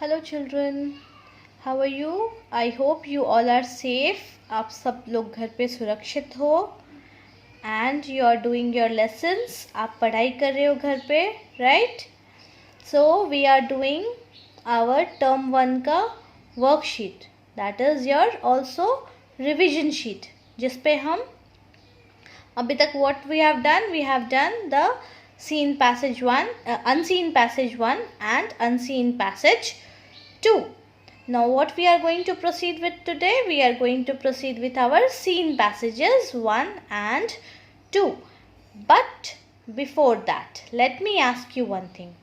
Hello children, how are you? I hope you all are safe. आप सब लोग घर पे सुरक्षित हो and you are doing your lessons. आप पढ़ाई कर रहे हो घर पे, right? So we are doing our term 1 का worksheet. That is your also revision sheet. जिस पे हम अभी तक what we have done the seen passage 1, unseen passage 1 and unseen passage 2. Now what we are going to proceed with today? We are going to proceed with our seen passages 1 and 2. But before that, let me ask you one thing.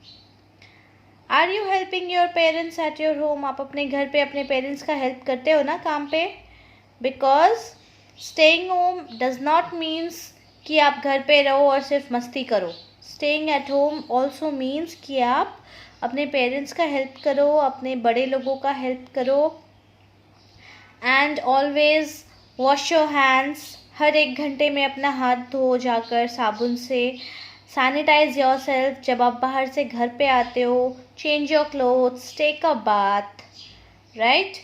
Are you helping your parents at your home? आप अपने घर पे अपने parents का help करते हो ना काम पे? Because staying home does not means कि आप घर पे रहो और सिर्फ मस्ती करो. Staying at home also means कि आप अपने पेरेंट्स का हेल्प करो, अपने बड़े लोगों का हेल्प करो and always wash your hands. हर 1 घंटे में अपना हाथ धो जाकर साबुन से. सैनिटाइज योर सेल्फ जब आप बाहर से घर पे आते हो. Change your clothes, take a bath, right.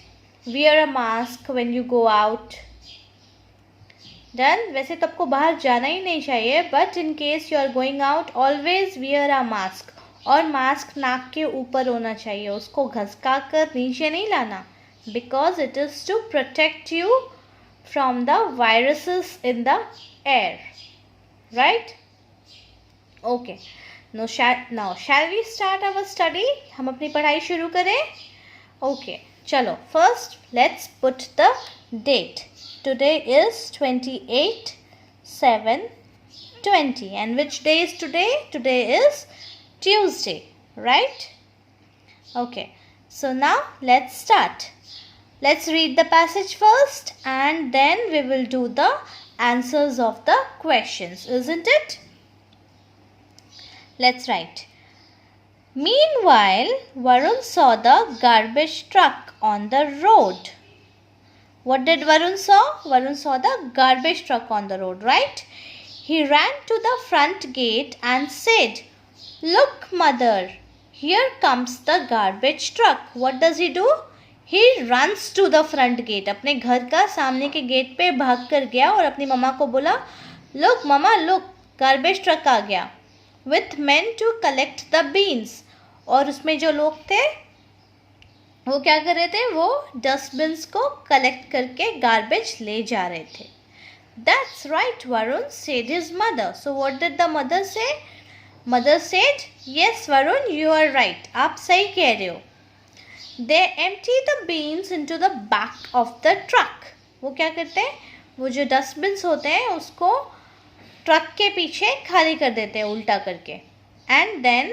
Wear a mask when you go out. Done. वैसे तो आपको बाहर जाना ही नहीं चाहिए, but in case you are going out always wear a mask. और मास्क नाक के ऊपर होना चाहिए, उसको घसका कर नीचे नहीं लाना, because it is to protect you from the viruses in the air, right. Okay, now shall we start our study. हम अपनी पढ़ाई शुरू करें. ओके, चलो. First let's put the date. Today is 28/7/20 and which day is today? Today is Tuesday, right? Okay, so now let's start. Let's read the passage first and then we will do the answers of the questions, isn't it? Let's write. Meanwhile, Varun saw the garbage truck on the road. What did Varun saw? Varun saw the garbage truck on the road, right? He ran to the front gate and said, "Look, mother, here comes the garbage truck." What does he do? He runs to the front gate. अपने घर का सामने के gate पे भाग कर गया और अपनी मम्मा को बोला, "Look, mama, look, garbage truck आ गया." With men to collect the beans. और उसमें जो लोग थे वो क्या कर रहे थे? वो डस्टबिन्स को कलेक्ट करके गार्बेज ले जा रहे थे. That's right, Varun, said his mother. So what did the mother say? Mother said, "Yes, Varun, you are right. आप सही कह रहे हो." They empty the beans into the back of the truck. वो क्या करते हैं? वो जो डस्टबिन्स होते हैं उसको ट्रक के पीछे खाली कर देते हैं उल्टा करके. And then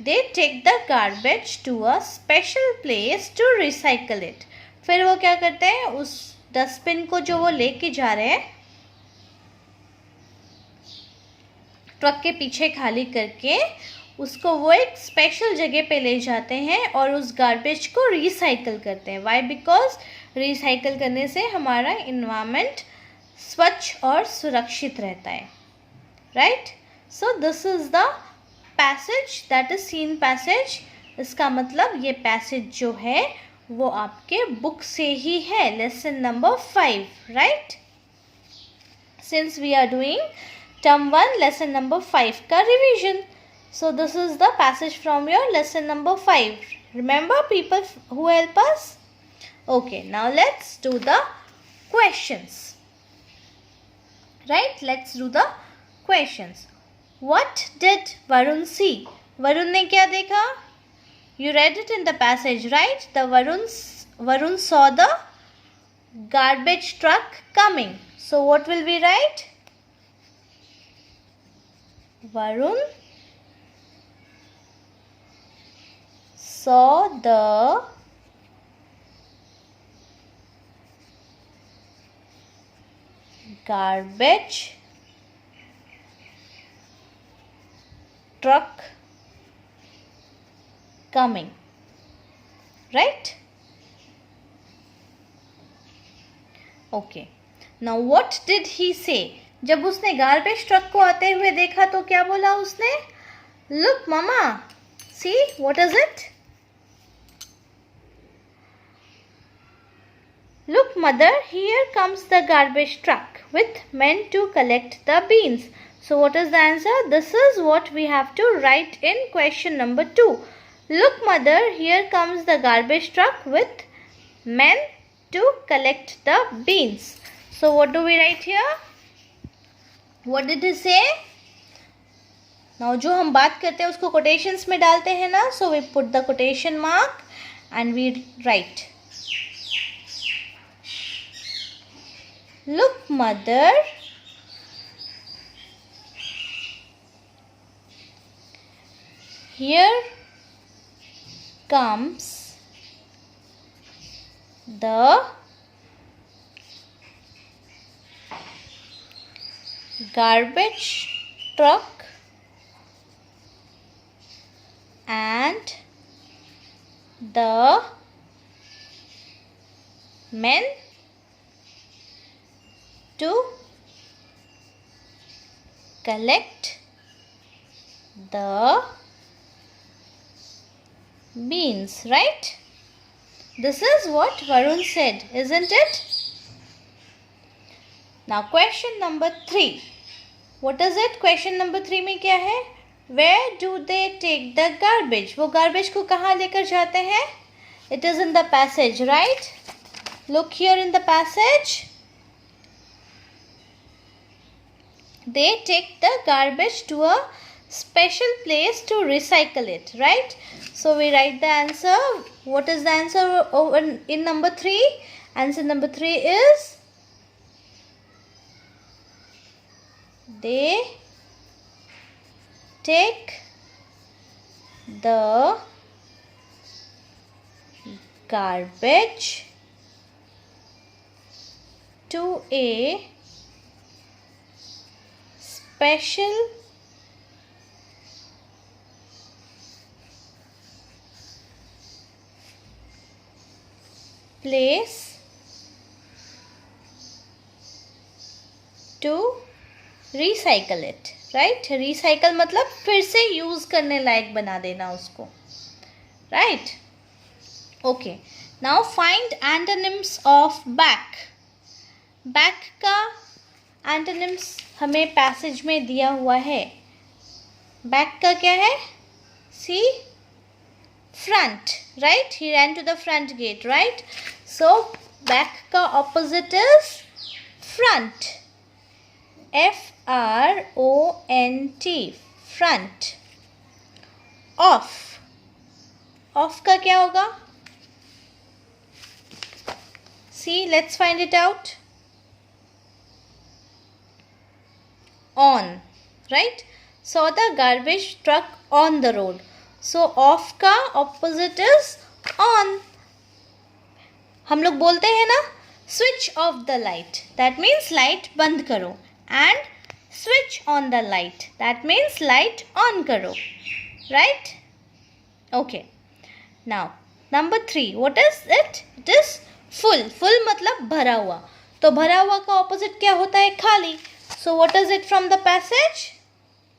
they take the garbage to a special place to recycle it. फिर वो क्या करते हैं? उस डस्टबिन को जो वो लेके जा रहे हैं ट्रक के पीछे खाली करके, उसको वो एक स्पेशल जगह पे ले जाते हैं और उस गार्बेज को रिसाइकल करते हैं. वाई? बिकॉज रिसाइकल करने से हमारा इन्वायरमेंट स्वच्छ और सुरक्षित रहता है, right. So this is the passage, that is seen passage. इसका मतलब ये पैसेज जो है वो आपके बुक से ही है, lesson number 5, right. Since we are doing Term 1, lesson number 5 का revision. So this is the passage from your lesson number 5. Remember, people who help us? Okay, now let's do the questions. Right? Let's do the questions. What did Varun see? Varun ने क्या देखा? You read it in the passage, right? The Varun saw the garbage truck coming. So what will we write? Varun saw the garbage truck coming, right? Okay. Now what did he say? जब उसने garbage truck को आते हुए देखा तो क्या बोला उसने? Look mama, see what is it? mother, here comes the garbage truck with men to collect the beans. So what is the answer? This is what we have to write in question number 2. Look mother, here comes the garbage truck with men to collect the beans. So what do we write here? What did he say? Now जो हम बात करते हैं उसको quotations में डालते हैं ना, so we put the quotation mark and we write. Look mother, here comes the garbage truck and the men to collect the beans, right? This is what Varun said, isn't it? Now question number 3. What is it? Question number 3 में क्या है? Where do they take the garbage? वो garbage को कहाँ लेकर जाते हैं? It is in the passage, right? Look here in the passage. They take the garbage to a special place to recycle it, right? So we write the answer. What is the answer in number 3? Answer number 3 is they take the garbage to a special place to recycle it, right? Recycle मतलब फिर से use करने लायक बना देना उसको, right? Okay, now find antonyms of back. back का antonyms हमें passage में दिया हुआ है. back का क्या है? See, front, right? He ran to the front gate, right? So back का opposite is front. Front, front. Off, off का क्या होगा? See, let's find it out. On, right? Saw the garbage truck on the road. So off का opposite is on. हम लोग बोलते हैं ना, switch off the light. That means light बंद करो. And switch on the light. That means light on करो. Right? Okay. Now number 3. What is it? It is full. Full मतलब भरा हुआ. तो भरा हुआ का opposite क्या होता है? खाली. So what is it from the passage?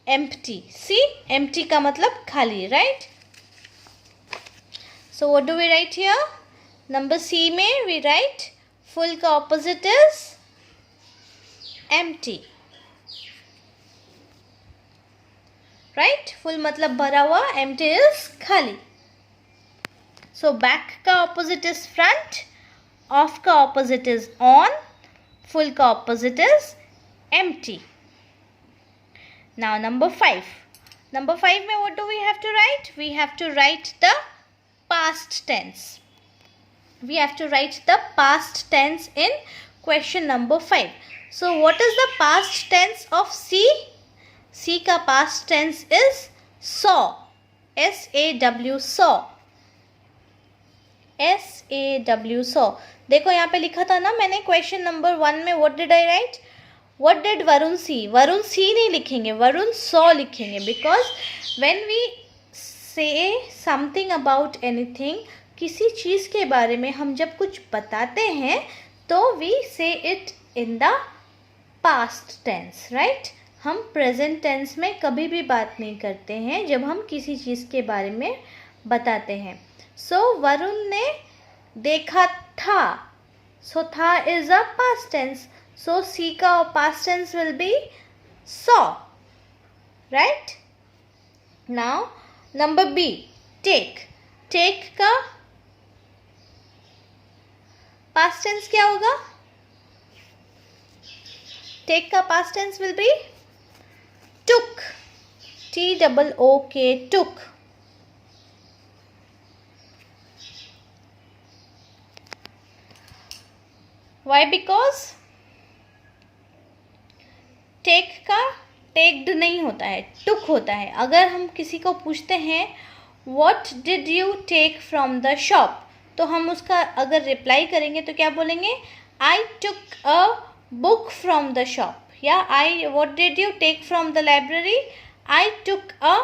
Empty. See, empty का मतलब खाली, right? So what do we write here? Number C में we write full का opposite is empty, right? Full मतलब भरा हुआ, empty is खाली. So back का opposite is front, off का opposite is on, full का opposite is empty. Now number 5. Number 5 में what do we have to write? We have to write the past tense. We have to write the past tense in question number 5. So what is the past tense of see? See का past tense is saw. SAW, saw. SAW, saw. देखो यहाँ पे लिखा था ना मैंने question number 1 में what did I write? What did Varun see? Varun see नहीं लिखेंगे, Varun saw लिखेंगे. Because when we say something about anything, किसी चीज़ के बारे में हम जब कुछ बताते हैं तो we say it in the past tense, right? हम present tense में कभी भी बात नहीं करते हैं जब हम किसी चीज़ के बारे में बताते हैं. So वरुण ने देखा था. So tha is a past tense. So see ka past tense will be saw. Right? Now number B, take. Take का past tense क्या होगा? Take का past tense will be took. T-O-O-K, took. Why? Because take का टेक्ड नहीं होता है, टुक होता है. अगर हम किसी को पूछते हैं What did you take from the shop? तो हम उसका अगर रिप्लाई करेंगे तो क्या बोलेंगे? I took a book from the shop. या what did you take from the library? I took a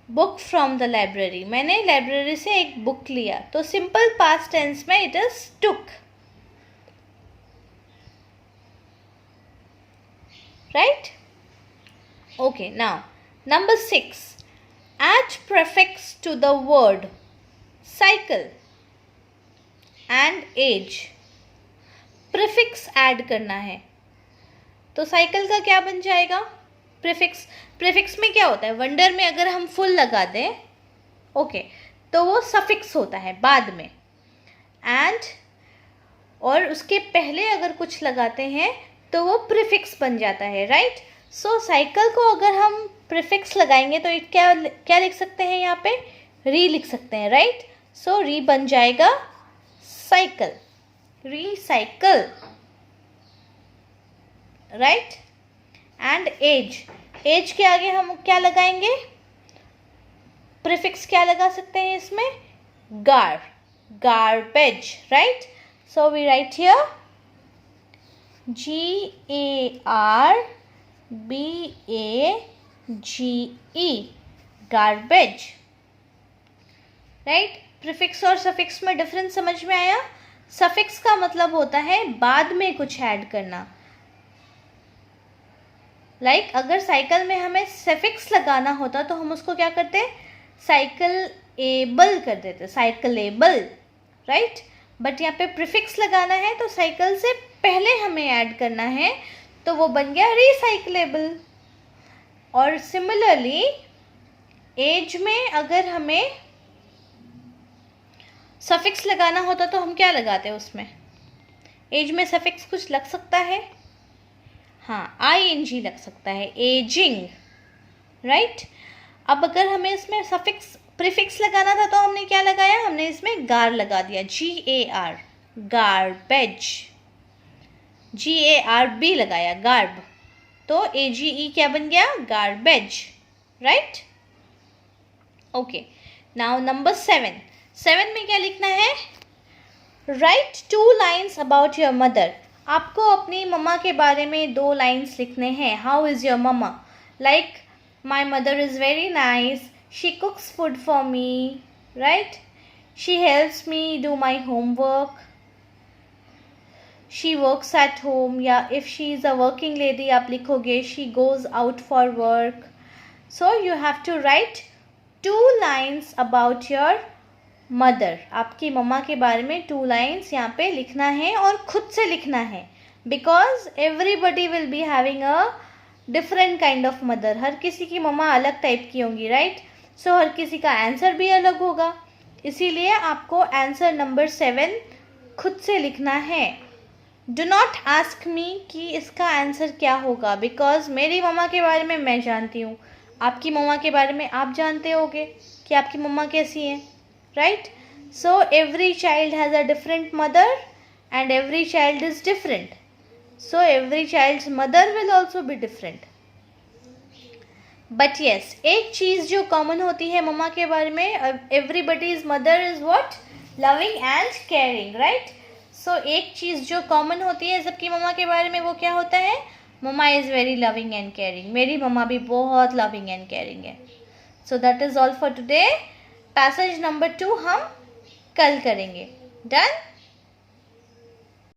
book from the library. मैंने लाइब्रेरी से एक बुक लिया. तो सिंपल पास्ट टेंस में it is took. Right? Okay, now number 6. Add prefix to the word cycle and age. Prefix add करना है तो cycle का क्या बन जाएगा? प्रीफिक्स. प्रीफिक्स में क्या होता है? वंडर में अगर हम फुल लगा दें ओके तो वो सफिक्स होता है बाद में. एंड और उसके पहले अगर कुछ लगाते हैं तो वो प्रीफिक्स बन जाता है. राइट? सो साइकिल को अगर हम प्रीफिक्स लगाएंगे तो क्या लिख सकते हैं यहाँ पे? री लिख सकते हैं. राइट? सो री बन जाएगा cycle. Recycle. Right? And age. Age के आगे हम क्या लगाएंगे? प्रीफिक्स क्या लगा सकते हैं इसमें? गार. Garbage. Right? So we write here GARBAGE. Garbage. Right? Prefix और सफिक्स में डिफरेंस समझ में आया? सफिक्स का मतलब होता है बाद में कुछ ऐड करना. लाइक अगर साइकिल में हमें सफिक्स लगाना होता तो हम उसको क्या करते? साइकिल एबल कर देते. साइकिलेबल. राइट? बट यहाँ पे प्रीफिक्स लगाना है तो साइकिल से पहले हमें ऐड करना है तो वो बन गया रिसाइकलेबल. और सिमिलरली एज में अगर हमें सफिक्स लगाना होता तो हम क्या लगाते हैं उसमें? एज में सफिक्स कुछ लग सकता है? हाँ, ING लग सकता है. एजिंग. राइट? अब अगर हमें इसमें सफिक्स प्रीफिक्स लगाना था तो हमने क्या लगाया? हमने इसमें गार लगा दिया. GAR. गार्बेज. GARB लगाया. गार्ब. तो AGE क्या बन गया? Garbage. Right? Okay. Now number 7. 7 में क्या लिखना है? Right 2 lines about your mother. आपको अपनी मम्मा के बारे में 2 lines लिखने हैं. How is your mama? Like my mother is very nice. She cooks food for me. Right? She helps me do my homework. She works at home. या if she is a working lady आप लिखोगे she goes out for work. So you have to write 2 lines about your mother. आपकी मम्मा के बारे में 2 lines यहाँ पे लिखना है और खुद से लिखना है. Because everybody will be having a different kind of mother. हर किसी की मम्मा अलग टाइप की होंगी. राइट? सो हर किसी का आंसर भी अलग होगा. इसीलिए आपको आंसर नंबर 7 खुद से लिखना है. डू नॉट आस्क मी कि इसका आंसर क्या होगा. बिकॉज मेरी मम्मा के बारे में मैं जानती हूँ. आपकी मम्मा के बारे में आप जानते होगे कि आपकी मम्मा कैसी है. Right? So every child has a different mother and every child is different. So every child's mother will also be different. But yes, एक चीज़ जो कॉमन होती है मम्मा के बारे में, everybody's mother is what? Loving and caring. Right? So एक चीज़ जो common होती है सबकी मम्मा के बारे में वो क्या होता है? मम्मा is very loving and caring. मेरी मम्मा भी बहुत loving and caring है. So that is all for today. Passage number 2 हम कल करेंगे. डन?